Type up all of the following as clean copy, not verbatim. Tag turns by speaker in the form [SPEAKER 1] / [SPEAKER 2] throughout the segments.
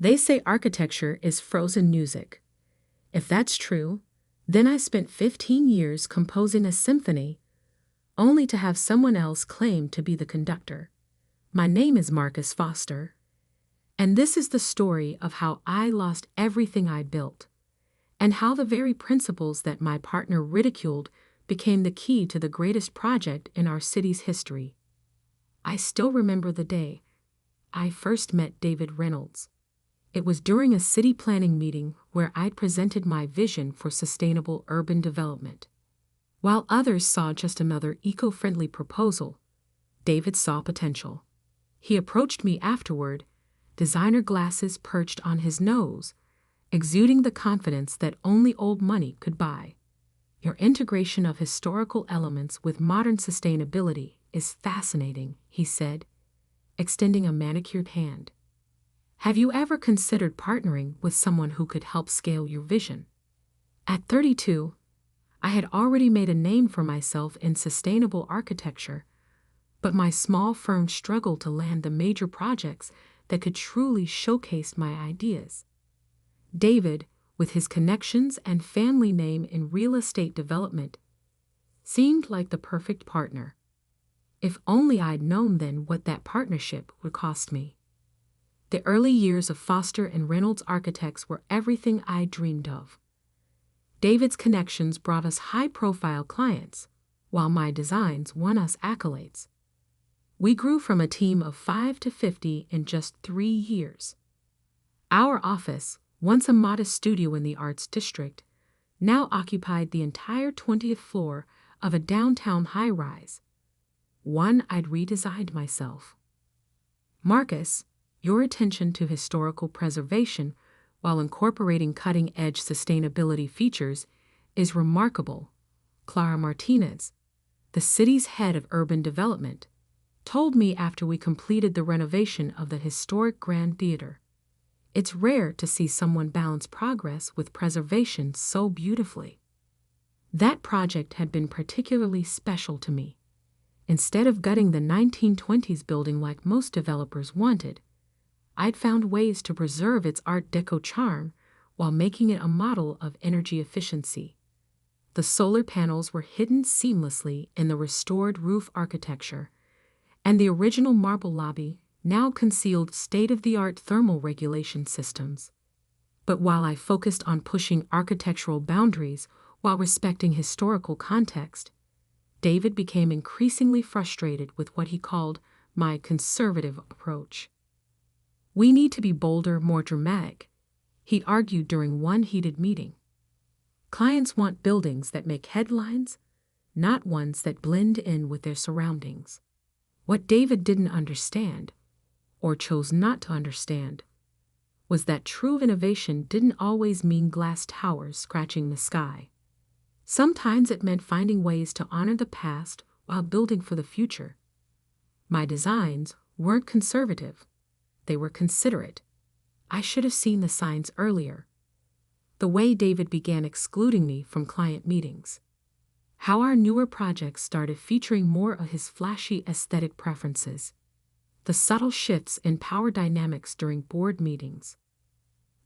[SPEAKER 1] They say architecture is frozen music. If that's true, then I spent 15 years composing a symphony, only to have someone else claim to be the conductor. My name is Marcus Foster, and this is the story of how I lost everything I built, and how the very principles that my partner ridiculed became the key to the greatest project in our city's history. I still remember the day I first met David Reynolds. It was during a city planning meeting where I'd presented my vision for sustainable urban development. While others saw just another eco-friendly proposal, David saw potential. He approached me afterward, designer glasses perched on his nose, exuding the confidence that only old money could buy. Your integration of historical elements with modern sustainability is fascinating, he said, extending a manicured hand. Have you ever considered partnering with someone who could help scale your vision? At 32, I had already made a name for myself in sustainable architecture, but my small firm struggled to land the major projects that could truly showcase my ideas. David, with his connections and family name in real estate development, seemed like the perfect partner. If only I'd known then what that partnership would cost me. The early years of Foster and Reynolds Architects were everything I dreamed of. David's connections brought us high-profile clients, while my designs won us accolades. We grew from a team of 5 to 50 in just 3 years. Our office, once a modest studio in the Arts District, now occupied the entire 20th floor of a downtown high-rise, one I'd redesigned myself. Marcus, your attention to historical preservation while incorporating cutting-edge sustainability features is remarkable, Clara Martinez, the city's head of urban development, told me after we completed the renovation of the historic Grand Theater. It's rare to see someone balance progress with preservation so beautifully. That project had been particularly special to me. Instead of gutting the 1920s building like most developers wanted, I'd found ways to preserve its Art Deco charm while making it a model of energy efficiency. The solar panels were hidden seamlessly in the restored roof architecture, and the original marble lobby now concealed state-of-the-art thermal regulation systems. But while I focused on pushing architectural boundaries while respecting historical context, David became increasingly frustrated with what he called my conservative approach. We need to be bolder, more dramatic, he argued during one heated meeting. Clients want buildings that make headlines, not ones that blend in with their surroundings. What David didn't understand, or chose not to understand, was that true innovation didn't always mean glass towers scratching the sky. Sometimes it meant finding ways to honor the past while building for the future. My designs weren't conservative. They were considerate. I should have seen the signs earlier. The way David began excluding me from client meetings. How our newer projects started featuring more of his flashy aesthetic preferences. The subtle shifts in power dynamics during board meetings.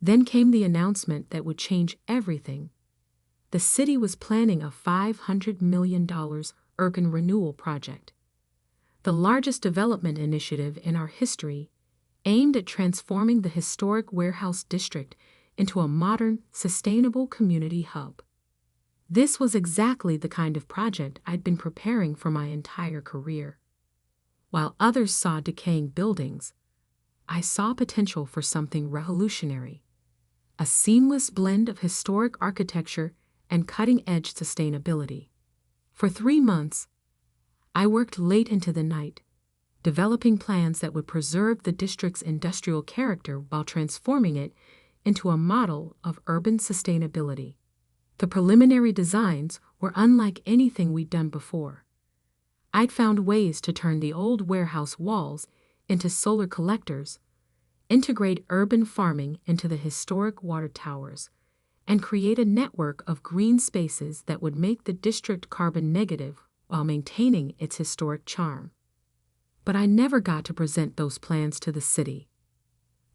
[SPEAKER 1] Then came the announcement that would change everything. The city was planning a $500 million urban renewal project, the largest development initiative in our history, aimed at transforming the historic warehouse district into a modern, sustainable community hub. This was exactly the kind of project I'd been preparing for my entire career. While others saw decaying buildings, I saw potential for something revolutionary, a seamless blend of historic architecture and cutting-edge sustainability. For 3 months, I worked late into the night, developing plans that would preserve the district's industrial character while transforming it into a model of urban sustainability. The preliminary designs were unlike anything we'd done before. I'd found ways to turn the old warehouse walls into solar collectors, integrate urban farming into the historic water towers, and create a network of green spaces that would make the district carbon negative while maintaining its historic charm. But I never got to present those plans to the city.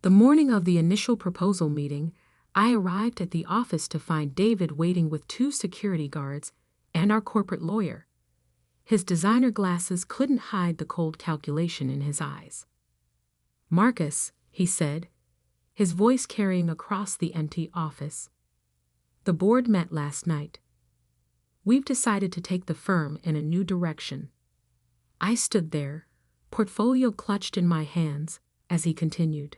[SPEAKER 1] The morning of the initial proposal meeting, I arrived at the office to find David waiting with 2 security guards and our corporate lawyer. His designer glasses couldn't hide the cold calculation in his eyes. "Marcus," he said, his voice carrying across the empty office. "The board met last night. We've decided to take the firm in a new direction." I stood there, portfolio clutched in my hands, as he continued.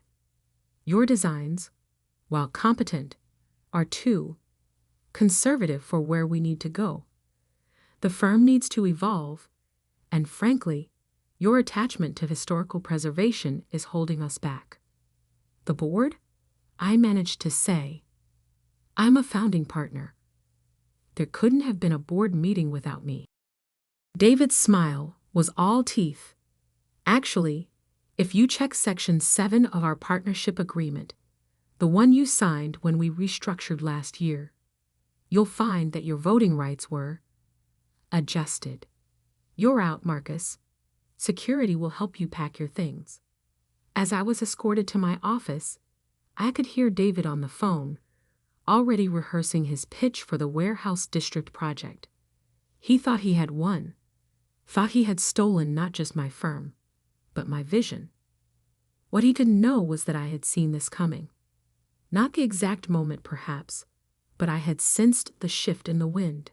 [SPEAKER 1] "Your designs, while competent, are too conservative for where we need to go. The firm needs to evolve, and frankly, your attachment to historical preservation is holding us back." "The board?" I managed to say. "I'm a founding partner. There couldn't have been a board meeting without me." David's smile was all teeth. "Actually, if you check Section 7 of our partnership agreement, the one you signed when we restructured last year, you'll find that your voting rights were adjusted. You're out, Marcus. Security will help you pack your things." As I was escorted to my office, I could hear David on the phone, already rehearsing his pitch for the Warehouse District project. He thought he had won, thought he had stolen not just my firm, but my vision. What he didn't know was that I had seen this coming. Not the exact moment, perhaps, but I had sensed the shift in the wind.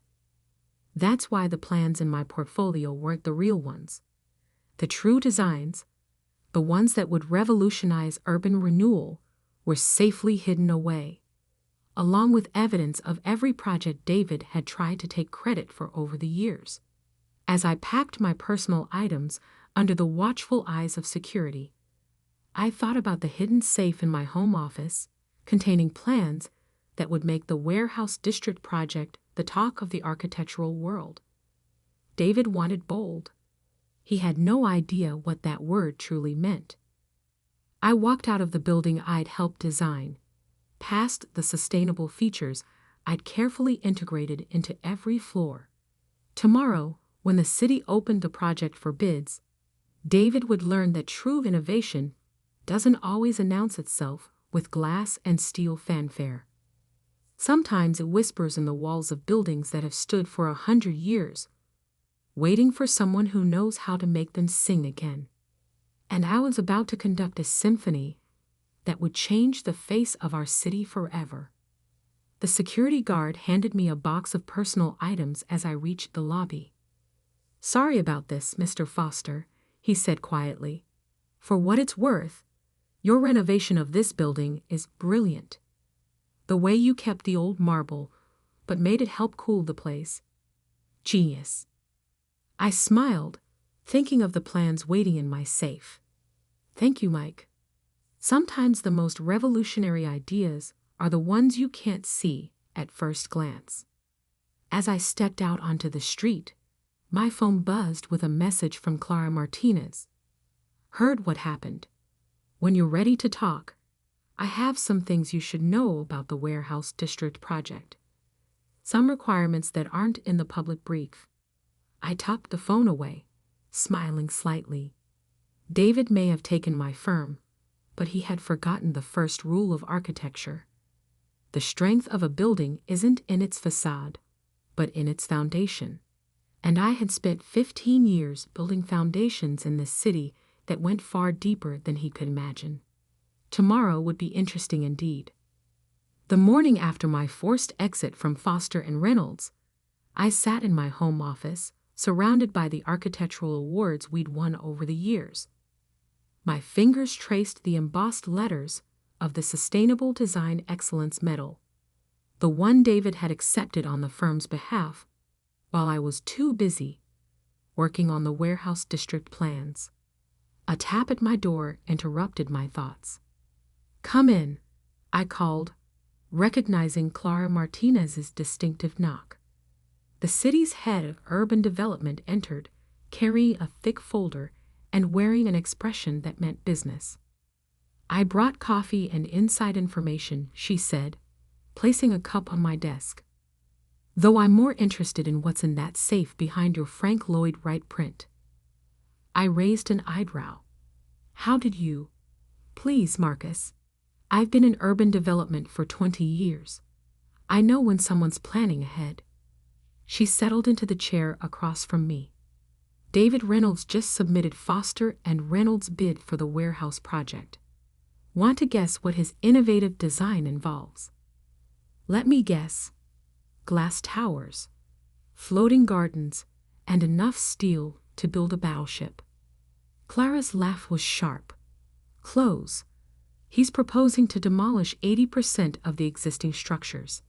[SPEAKER 1] That's why the plans in my portfolio weren't the real ones. The true designs, the ones that would revolutionize urban renewal, were safely hidden away, along with evidence of every project David had tried to take credit for over the years. As I packed my personal items under the watchful eyes of security, I thought about the hidden safe in my home office, containing plans that would make the Warehouse District project the talk of the architectural world. David wanted bold. He had no idea what that word truly meant. I walked out of the building I'd helped design, past the sustainable features I'd carefully integrated into every floor. Tomorrow, when the city opened the project for bids, David would learn that true innovation doesn't always announce itself with glass and steel fanfare. Sometimes it whispers in the walls of buildings that have stood for 100 years, waiting for someone who knows how to make them sing again. And I was about to conduct a symphony that would change the face of our city forever. The security guard handed me a box of personal items as I reached the lobby. "Sorry about this, Mr. Foster," he said quietly. "For what it's worth, your renovation of this building is brilliant. The way you kept the old marble, but made it help cool the place. Genius." I smiled, thinking of the plans waiting in my safe. "Thank you, Mike. Sometimes the most revolutionary ideas are the ones you can't see at first glance." As I stepped out onto the street, my phone buzzed with a message from Clara Martinez. "Heard what happened. When you're ready to talk, I have some things you should know about the Warehouse District project. Some requirements that aren't in the public brief." I tucked the phone away, smiling slightly. David may have taken my firm, but he had forgotten the first rule of architecture. The strength of a building isn't in its facade, but in its foundation. And I had spent 15 years building foundations in this city that went far deeper than he could imagine. Tomorrow would be interesting indeed. The morning after my forced exit from Foster and Reynolds, I sat in my home office, surrounded by the architectural awards we'd won over the years. My fingers traced the embossed letters of the Sustainable Design Excellence Medal, the one David had accepted on the firm's behalf, while I was too busy working on the Warehouse District plans. A tap at my door interrupted my thoughts. "Come in," I called, recognizing Clara Martinez's distinctive knock. The city's head of urban development entered, carrying a thick folder and wearing an expression that meant business. "I brought coffee and inside information," she said, placing a cup on my desk. "Though I'm more interested in what's in that safe behind your Frank Lloyd Wright print." I raised an eyebrow. "How did you?" "Please, Marcus, I've been in urban development for 20 years. I know when someone's planning ahead. She settled into the chair across from me. David Reynolds just submitted Foster and Reynolds' bid for the warehouse project. Want to guess what his innovative design involves? Let me guess. Glass towers, floating gardens, and enough steel to build a battleship. Clara's laugh was sharp. Close. He's proposing to demolish 80% of the existing structures.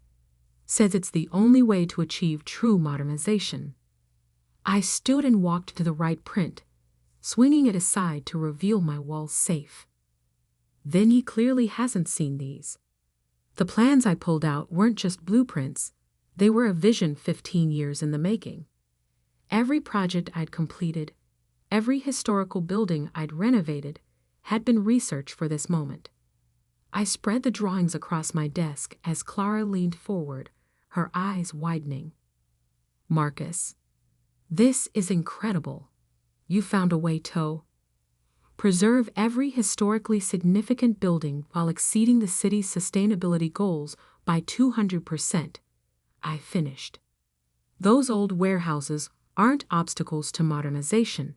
[SPEAKER 1] Says it's the only way to achieve true modernization. I stood and walked to the right print, swinging it aside to reveal my walls safe. Then he clearly hasn't seen these. The plans I pulled out weren't just blueprints, they were a vision 15 years in the making. Every project I'd completed, every historical building I'd renovated, had been researched for this moment. I spread the drawings across my desk as Clara leaned forward, her eyes widening. Marcus, this is incredible. You found a way to preserve every historically significant building while exceeding the city's sustainability goals by 200%. I finished. Those old warehouses aren't obstacles to modernization.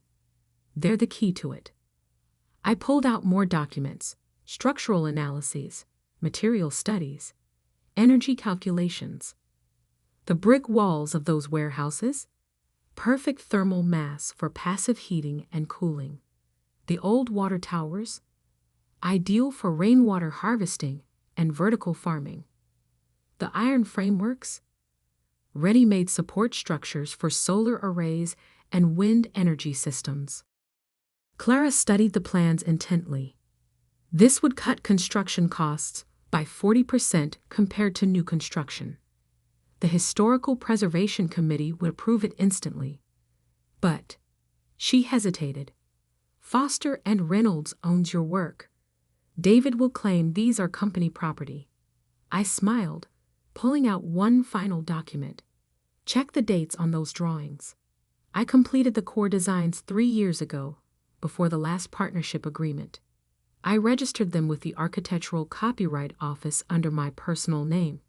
[SPEAKER 1] They're the key to it. I pulled out more documents, structural analyses, material studies, energy calculations. The brick walls of those warehouses, perfect thermal mass for passive heating and cooling. The old water towers, ideal for rainwater harvesting and vertical farming. The iron frameworks, ready-made support structures for solar arrays and wind energy systems. Clara studied the plans intently. This would cut construction costs by 40% compared to new construction. The Historical Preservation Committee would approve it instantly. But she hesitated. Foster and Reynolds owns your work. David will claim these are company property. I smiled, pulling out one final document. Check the dates on those drawings. I completed the core designs 3 years ago, before the last partnership agreement. I registered them with the Architectural Copyright Office under my personal name.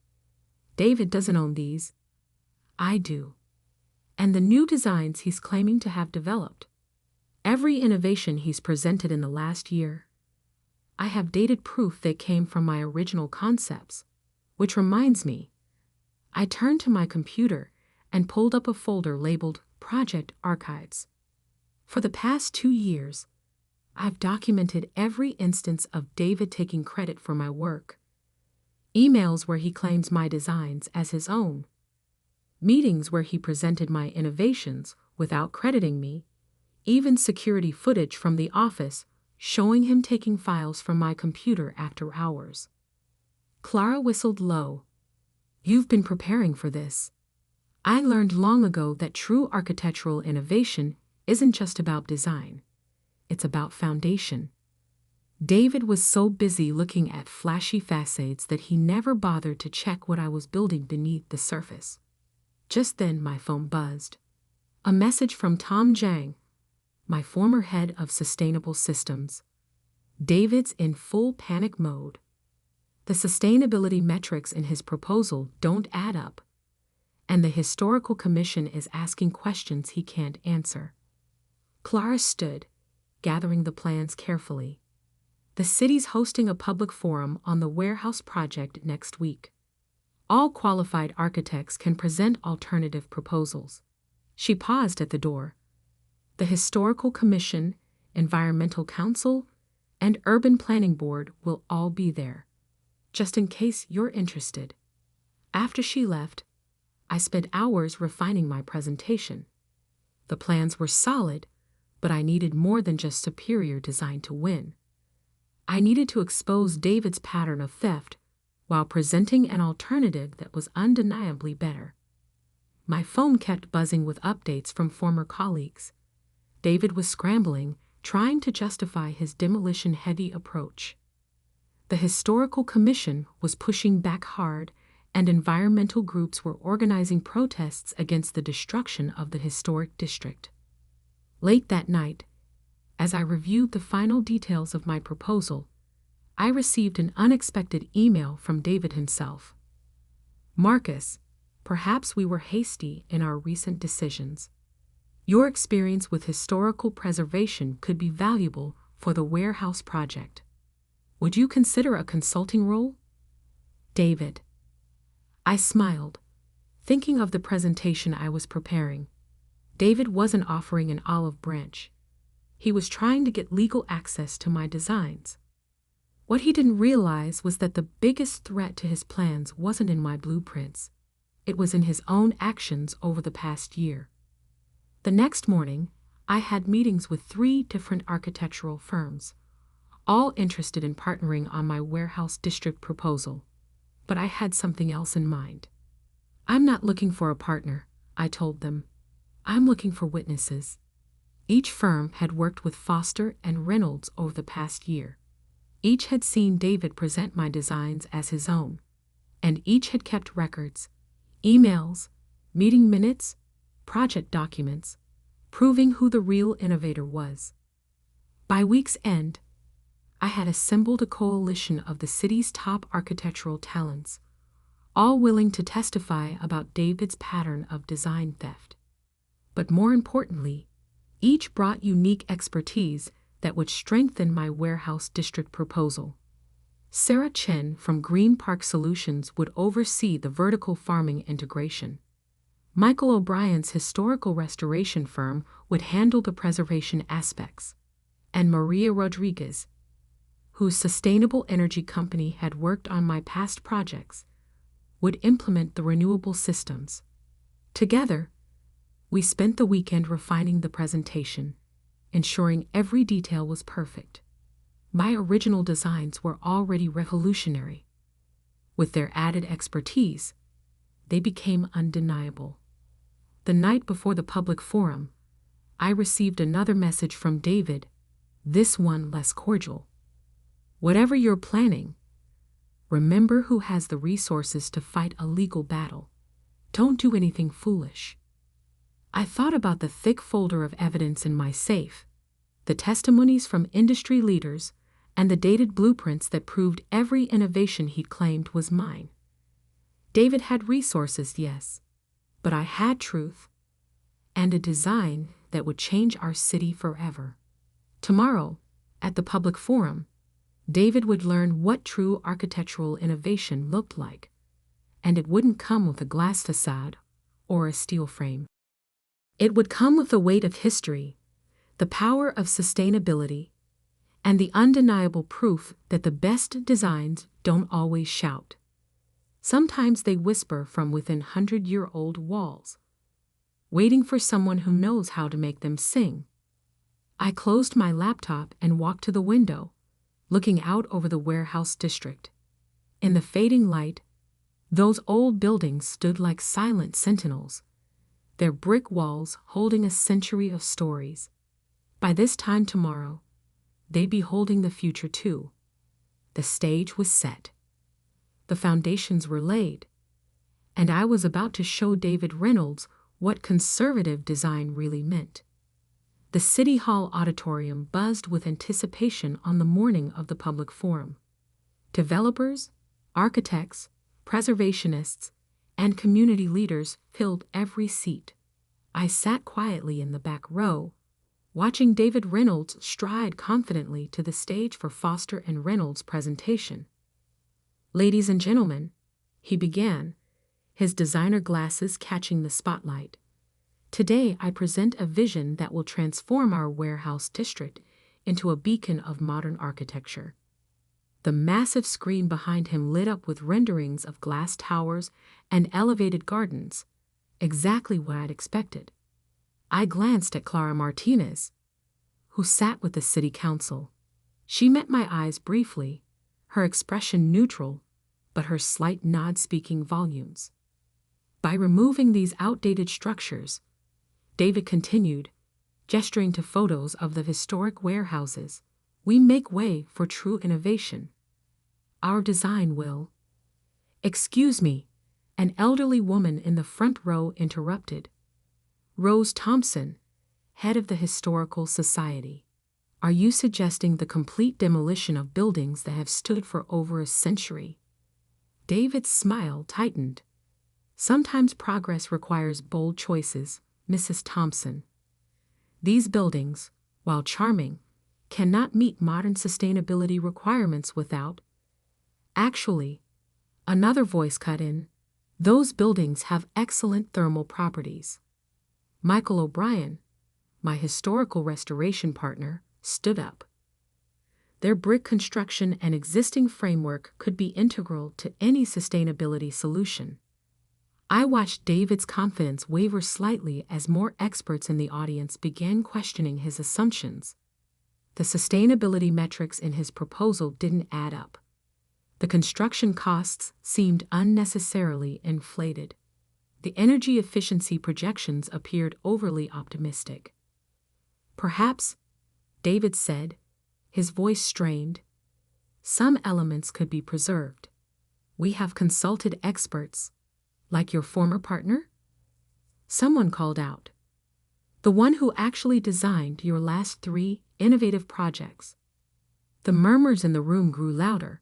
[SPEAKER 1] David doesn't own these. I do. And the new designs he's claiming to have developed. Every innovation he's presented in the last year. I have dated proof they came from my original concepts. Which reminds me, I turned to my computer and pulled up a folder labeled Project Archives. For the past 2 years, I've documented every instance of David taking credit for my work. Emails where he claims my designs as his own. Meetings where he presented my innovations without crediting me. Even security footage from the office showing him taking files from my computer after hours. Clara whistled low. You've been preparing for this. I learned long ago that true architectural innovation isn't just about design. It's about foundation. David was so busy looking at flashy facades that he never bothered to check what I was building beneath the surface. Just then my phone buzzed. A message from Tom Zhang, my former head of sustainable systems. David's in full panic mode. The sustainability metrics in his proposal don't add up, and the Historical Commission is asking questions he can't answer. Clara stood, gathering the plans carefully. The city's hosting a public forum on the warehouse project next week. All qualified architects can present alternative proposals. She paused at the door. The Historical Commission, Environmental Council, and Urban Planning Board will all be there, just in case you're interested. After she left, I spent hours refining my presentation. The plans were solid, but I needed more than just superior design to win. I needed to expose David's pattern of theft while presenting an alternative that was undeniably better. My phone kept buzzing with updates from former colleagues. David was scrambling, trying to justify his demolition-heavy approach. The Historical Commission was pushing back hard, and environmental groups were organizing protests against the destruction of the historic district. Late that night, as I reviewed the final details of my proposal, I received an unexpected email from David himself. Marcus, perhaps we were hasty in our recent decisions. Your experience with historical preservation could be valuable for the warehouse project. Would you consider a consulting role? David. I smiled, thinking of the presentation I was preparing. David wasn't offering an olive branch. He was trying to get legal access to my designs. What he didn't realize was that the biggest threat to his plans wasn't in my blueprints. It was in his own actions over the past year. The next morning, I had meetings with 3 different architectural firms, all interested in partnering on my warehouse district proposal. But I had something else in mind. I'm not looking for a partner, I told them. I'm looking for witnesses. Each firm had worked with Foster and Reynolds over the past year. Each had seen David present my designs as his own, and each had kept records, emails, meeting minutes, project documents, proving who the real innovator was. By week's end, I had assembled a coalition of the city's top architectural talents, all willing to testify about David's pattern of design theft. But more importantly, each brought unique expertise that would strengthen my warehouse district proposal. Sarah Chen from Green Park Solutions would oversee the vertical farming integration. Michael O'Brien's historical restoration firm would handle the preservation aspects. And Maria Rodriguez, whose sustainable energy company had worked on my past projects, would implement the renewable systems. Together, we spent the weekend refining the presentation, ensuring every detail was perfect. My original designs were already revolutionary. With their added expertise, they became undeniable. The night before the public forum, I received another message from David, this one less cordial. Whatever you're planning, remember who has the resources to fight a legal battle. Don't do anything foolish. I thought about the thick folder of evidence in my safe, the testimonies from industry leaders, and the dated blueprints that proved every innovation he'd claimed was mine. David had resources, yes, but I had truth and a design that would change our city forever. Tomorrow, at the public forum, David would learn what true architectural innovation looked like, and it wouldn't come with a glass facade or a steel frame. It would come with the weight of history, the power of sustainability, and the undeniable proof that the best designs don't always shout. Sometimes they whisper from within 100-year-old walls, waiting for someone who knows how to make them sing. I closed my laptop and walked to the window, looking out over the warehouse district. In the fading light, those old buildings stood like silent sentinels, their brick walls holding a century of stories. By this time tomorrow, they'd be holding the future too. The stage was set. The foundations were laid, and I was about to show David Reynolds what conservative design really meant. The City Hall auditorium buzzed with anticipation on the morning of the public forum. Developers, architects, preservationists, and community leaders filled every seat. I sat quietly in the back row, watching David Reynolds stride confidently to the stage for Foster and Reynolds' presentation. Ladies and gentlemen, he began, his designer glasses catching the spotlight. Today I present a vision that will transform our warehouse district into a beacon of modern architecture. The massive screen behind him lit up with renderings of glass towers and elevated gardens, exactly what I'd expected. I glanced at Clara Martinez, who sat with the city council. She met my eyes briefly, her expression neutral, but her slight nod speaking volumes. By removing these outdated structures, David continued, gesturing to photos of the historic warehouses, we make way for true innovation. Our design will. Excuse me, an elderly woman in the front row interrupted. Rose Thompson, head of the Historical Society. Are you suggesting the complete demolition of buildings that have stood for over a century? David's smile tightened. Sometimes progress requires bold choices, Mrs. Thompson. These buildings, while charming, cannot meet modern sustainability requirements without. Actually, another voice cut in, those buildings have excellent thermal properties. Michael O'Brien, my historical restoration partner, stood up. Their brick construction and existing framework could be integral to any sustainability solution. I watched David's confidence waver slightly as more experts in the audience began questioning his assumptions. The sustainability metrics in his proposal didn't add up. The construction costs seemed unnecessarily inflated. The energy efficiency projections appeared overly optimistic. Perhaps, David said, his voice strained, some elements could be preserved. We have consulted experts, like your former partner? Someone called out. The one who actually designed your last 3 innovative projects. The murmurs in the room grew louder.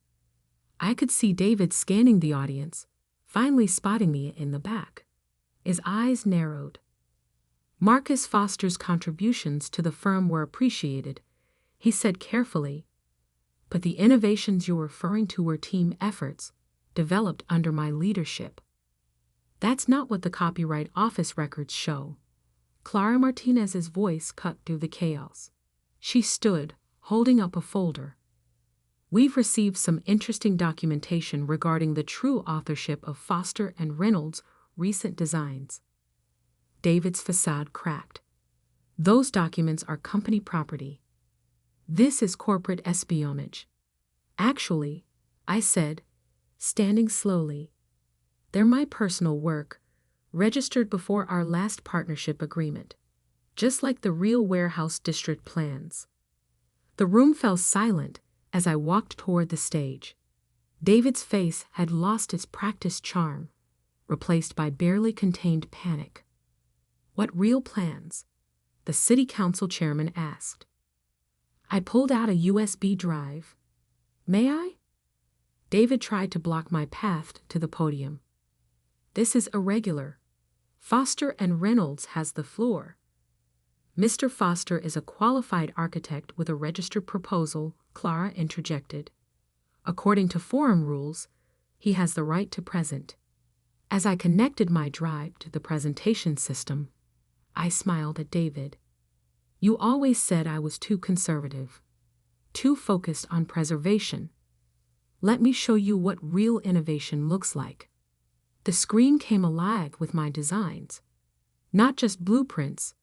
[SPEAKER 1] I could see David scanning the audience, finally spotting me in the back. His eyes narrowed. Marcus Foster's contributions to the firm were appreciated, he said carefully, but the innovations you're referring to were team efforts, developed under my leadership. That's not what the Copyright Office records show. Clara Martinez's voice cut through the chaos. She stood, holding up a folder. We've received some interesting documentation regarding the true authorship of Foster and Reynolds' recent designs. David's facade cracked. Those documents are company property. This is corporate espionage. Actually, I said, standing slowly, they're my personal work, registered before our last partnership agreement, just like the real warehouse district plans. The room fell silent as I walked toward the stage. David's face had lost its practiced charm, replaced by barely contained panic. What real plans? The city council chairman asked. I pulled out a USB drive. May I? David tried to block my path to the podium. This is irregular. Foster and Reynolds has the floor. Mr. Foster is a qualified architect with a registered proposal, Clara interjected. According to forum rules, he has the right to present. As I connected my drive to the presentation system, I smiled at David. You always said I was too conservative, too focused on preservation. Let me show you what real innovation looks like. The screen came alive with my designs. Not just blueprints,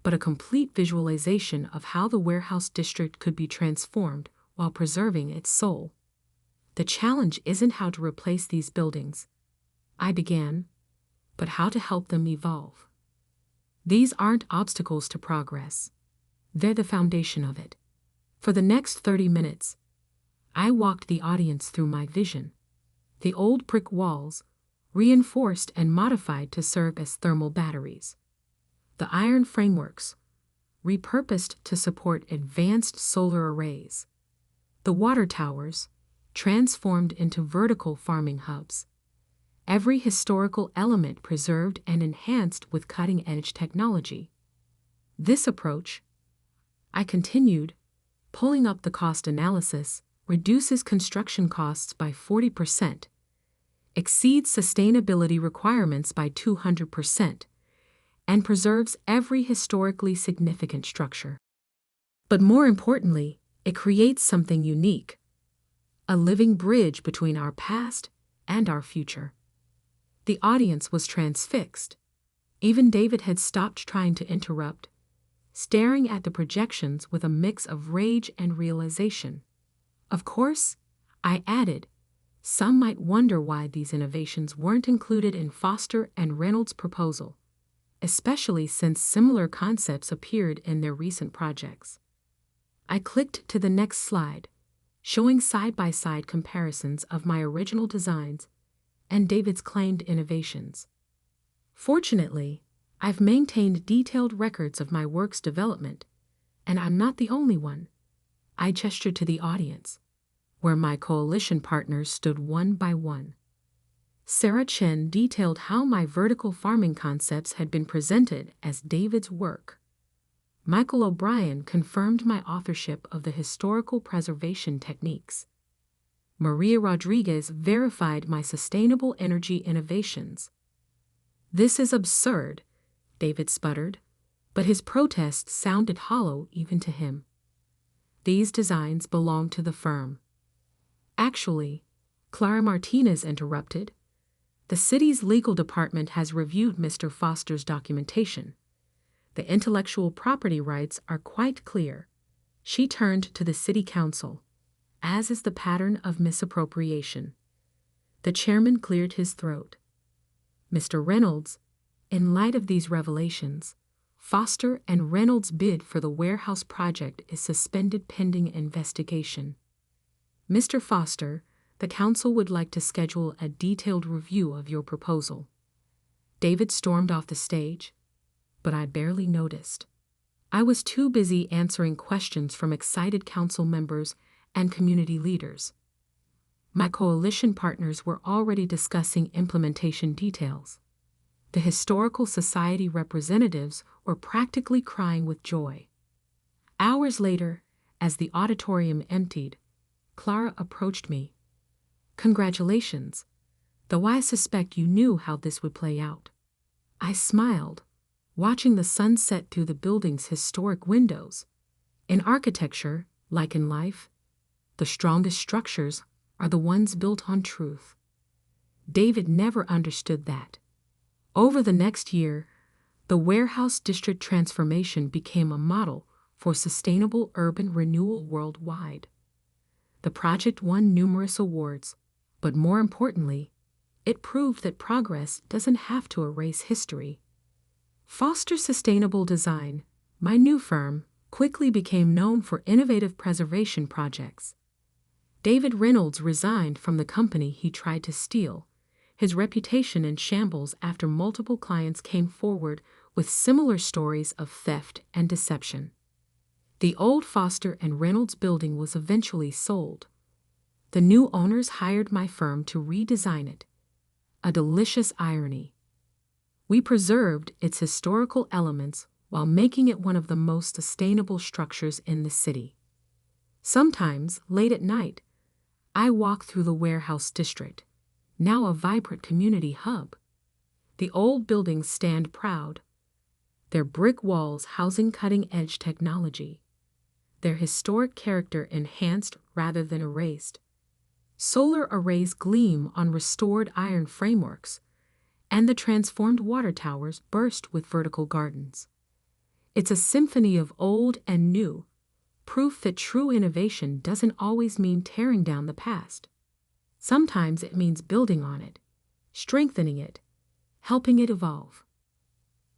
[SPEAKER 1] but a complete visualization of how the warehouse district could be transformed while preserving its soul. The challenge isn't how to replace these buildings, I began, but how to help them evolve. These aren't obstacles to progress. They're the foundation of it. For the next 30 minutes, I walked the audience through my vision. The old brick walls, reinforced and modified to serve as thermal batteries. The iron frameworks, repurposed to support advanced solar arrays. The water towers, transformed into vertical farming hubs. Every historical element preserved and enhanced with cutting-edge technology. This approach, I continued, pulling up the cost analysis, reduces construction costs by 40%, exceeds sustainability requirements by 200%, and preserves every historically significant structure. But more importantly, it creates something unique, a living bridge between our past and our future. The audience was transfixed. Even David had stopped trying to interrupt, staring at the projections with a mix of rage and realization. Of course, I added, some might wonder why these innovations weren't included in Foster and Reynolds' proposal, especially since similar concepts appeared in their recent projects. I clicked to the next slide, showing side-by-side comparisons of my original designs and David's claimed innovations. Fortunately, I've maintained detailed records of my work's development, and I'm not the only one. I gestured to the audience, where my coalition partners stood one by one. Sarah Chen detailed how my vertical farming concepts had been presented as David's work. Michael O'Brien confirmed my authorship of the historical preservation techniques. Maria Rodriguez verified my sustainable energy innovations. "This is absurd," David sputtered, but his protest sounded hollow even to him. "These designs belong to the firm." "Actually," Clara Martinez interrupted, "the city's legal department has reviewed Mr. Foster's documentation. The intellectual property rights are quite clear." She turned to the city council, as is the pattern of misappropriation. The chairman cleared his throat. "Mr. Reynolds, in light of these revelations, Foster and Reynolds' bid for the warehouse project is suspended pending investigation. Mr. Foster, the council would like to schedule a detailed review of your proposal." David stormed off the stage, but I barely noticed. I was too busy answering questions from excited council members and community leaders. My coalition partners were already discussing implementation details. The Historical Society representatives were practically crying with joy. Hours later, as the auditorium emptied, Clara approached me. "Congratulations, though I suspect you knew how this would play out." I smiled, watching the sun set through the building's historic windows. In architecture, like in life, the strongest structures are the ones built on truth. David never understood that. Over the next year, the warehouse district transformation became a model for sustainable urban renewal worldwide. The project won numerous awards, but more importantly, it proved that progress doesn't have to erase history. Foster Sustainable Design, my new firm, quickly became known for innovative preservation projects. David Reynolds resigned from the company he tried to steal, his reputation in shambles after multiple clients came forward with similar stories of theft and deception. The old Foster and Reynolds building was eventually sold. The new owners hired my firm to redesign it. A delicious irony. We preserved its historical elements while making it one of the most sustainable structures in the city. Sometimes, late at night, I walk through the warehouse district, now a vibrant community hub. The old buildings stand proud, their brick walls housing cutting-edge technology, their historic character enhanced rather than erased. Solar arrays gleam on restored iron frameworks, and the transformed water towers burst with vertical gardens. It's a symphony of old and new, proof that true innovation doesn't always mean tearing down the past. Sometimes it means building on it, strengthening it, helping it evolve.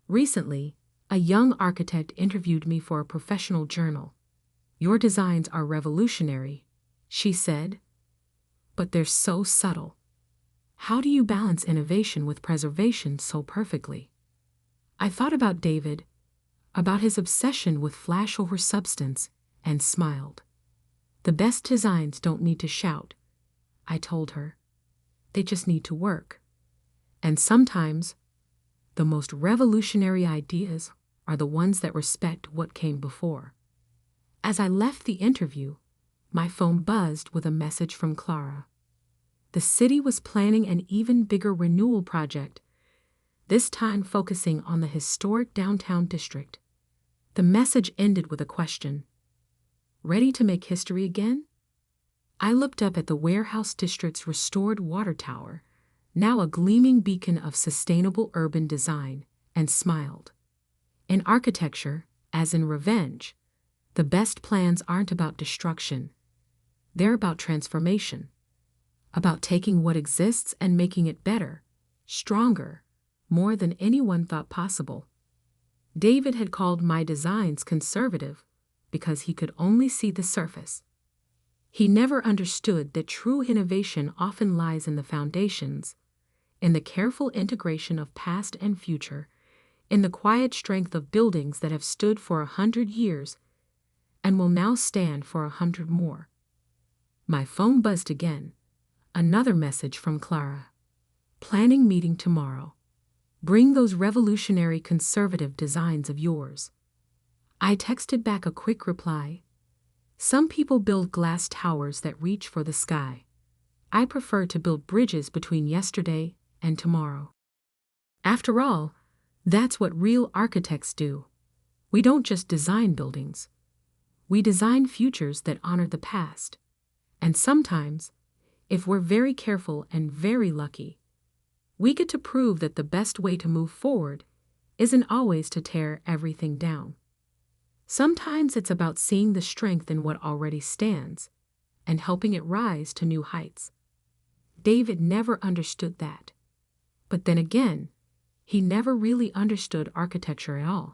[SPEAKER 1] Recently, a young architect interviewed me for a professional journal. "Your designs are revolutionary," she said, "but they're so subtle. How do you balance innovation with preservation so perfectly?" I thought about David, about his obsession with flash over substance, and smiled. "The best designs don't need to shout," I told her. "They just need to work." And sometimes, the most revolutionary ideas are the ones that respect what came before. As I left the interview, my phone buzzed with a message from Clara. The city was planning an even bigger renewal project, this time focusing on the historic downtown district. The message ended with a question. "Ready to make history again?" I looked up at the warehouse district's restored water tower, now a gleaming beacon of sustainable urban design, and smiled. In architecture, as in revenge, the best plans aren't about destruction. They're about transformation, about taking what exists and making it better, stronger, more than anyone thought possible. David had called my designs conservative because he could only see the surface. He never understood that true innovation often lies in the foundations, in the careful integration of past and future, in the quiet strength of buildings that have stood for 100 years, and will now stand for 100 more. My phone buzzed again. Another message from Clara. Planning meeting tomorrow. Bring those revolutionary conservative designs of yours. I texted back a quick reply. Some people build glass towers that reach for the sky. I prefer to build bridges between yesterday and tomorrow. After all, that's what real architects do. We don't just design buildings. We design futures that honor the past. And sometimes, if we're very careful and very lucky, we get to prove that the best way to move forward isn't always to tear everything down. Sometimes it's about seeing the strength in what already stands and helping it rise to new heights. David never understood that. But then again, he never really understood architecture at all.